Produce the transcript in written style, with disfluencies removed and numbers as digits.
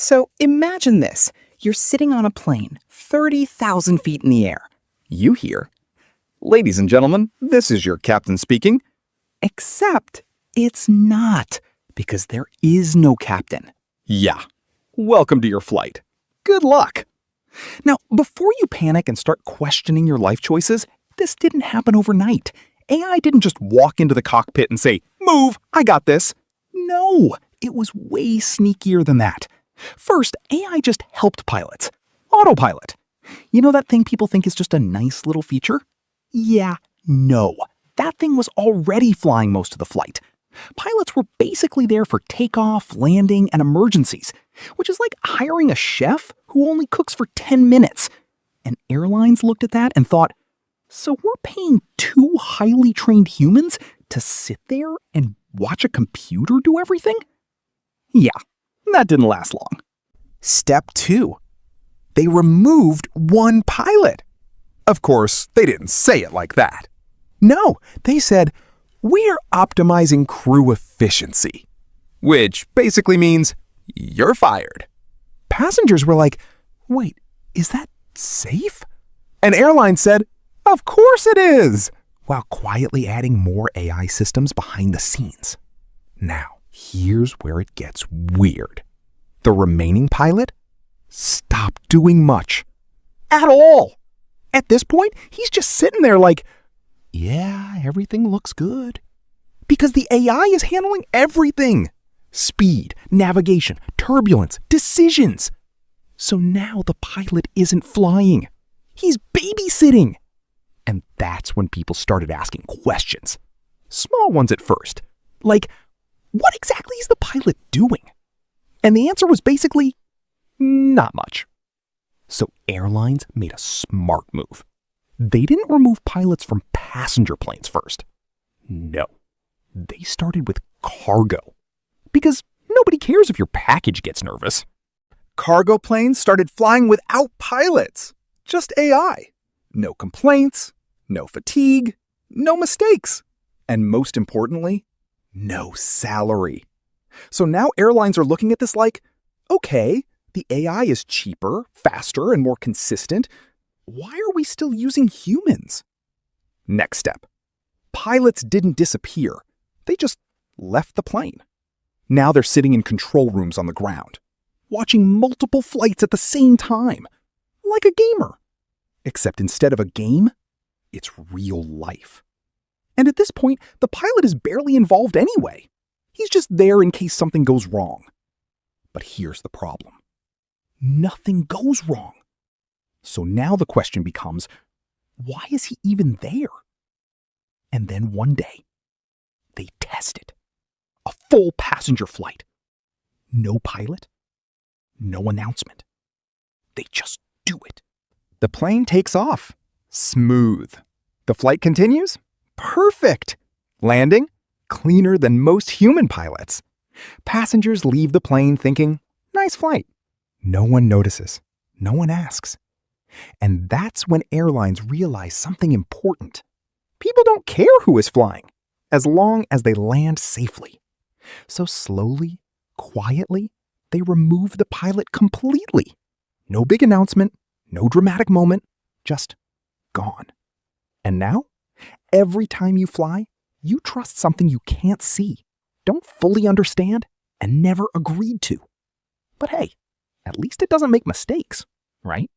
So imagine this. You're sitting on a plane, 30,000 feet in the air. You hear, "Ladies and gentlemen, this is your captain speaking." Except it's not, because there is no captain. Yeah. Welcome to your flight. Good luck. Now, before you panic and start questioning your life choices, this didn't happen overnight. AI didn't just walk into the cockpit and say, "Move, I got this." No, it was way sneakier than that. First, AI just helped pilots. Autopilot. You know that thing people think is just a nice little feature? Yeah, no. That thing was already flying most of the flight. Pilots were basically there for takeoff, landing, and emergencies, which is like hiring a chef who only cooks for 10 minutes. And airlines looked at that and thought, so we're paying two highly trained humans to sit there and watch a computer do everything? Yeah, that didn't last long. Step 2. They removed one pilot. Of course, they didn't say it like that. No, they said, "We're optimizing crew efficiency," which basically means you're fired. Passengers were like, "Wait, is that safe?" And airlines said, "Of course it is," while quietly adding more AI systems behind the scenes. Now, here's where it gets weird. The remaining pilot stopped doing much. At all. At this point, he's just sitting there like, yeah, everything looks good. Because the AI is handling everything. Speed, navigation, turbulence, decisions. So now the pilot isn't flying. He's babysitting. And that's when people started asking questions. Small ones at first. Like, what exactly is the pilot doing? And the answer was basically, not much. So airlines made a smart move. They didn't remove pilots from passenger planes first. No, they started with cargo. Because nobody cares if your package gets nervous. Cargo planes started flying without pilots. Just AI. No complaints, no fatigue, no mistakes. And most importantly, no salary. So now airlines are looking at this like, okay, the AI is cheaper, faster, and more consistent. Why are we still using humans? Next step. Pilots didn't disappear. They just left the plane. Now they're sitting in control rooms on the ground, watching multiple flights at the same time, like a gamer. Except instead of a game, it's real life. And at this point, the pilot is barely involved anyway. He's just there in case something goes wrong. But here's the problem. Nothing goes wrong. So now the question becomes, why is he even there? And then one day, they test it. A full passenger flight. No pilot, no announcement. They just do it. The plane takes off. Smooth. The flight continues. Perfect. Landing. Cleaner than most human pilots. Passengers leave the plane thinking, nice flight. No one notices. No one asks. And that's when airlines realize something important. People don't care who is flying, as long as they land safely. So slowly, quietly, they remove the pilot completely. No big announcement, no dramatic moment, just gone. And now, every time you fly, you trust something you can't see, don't fully understand, and never agreed to. But hey, at least it doesn't make mistakes, right?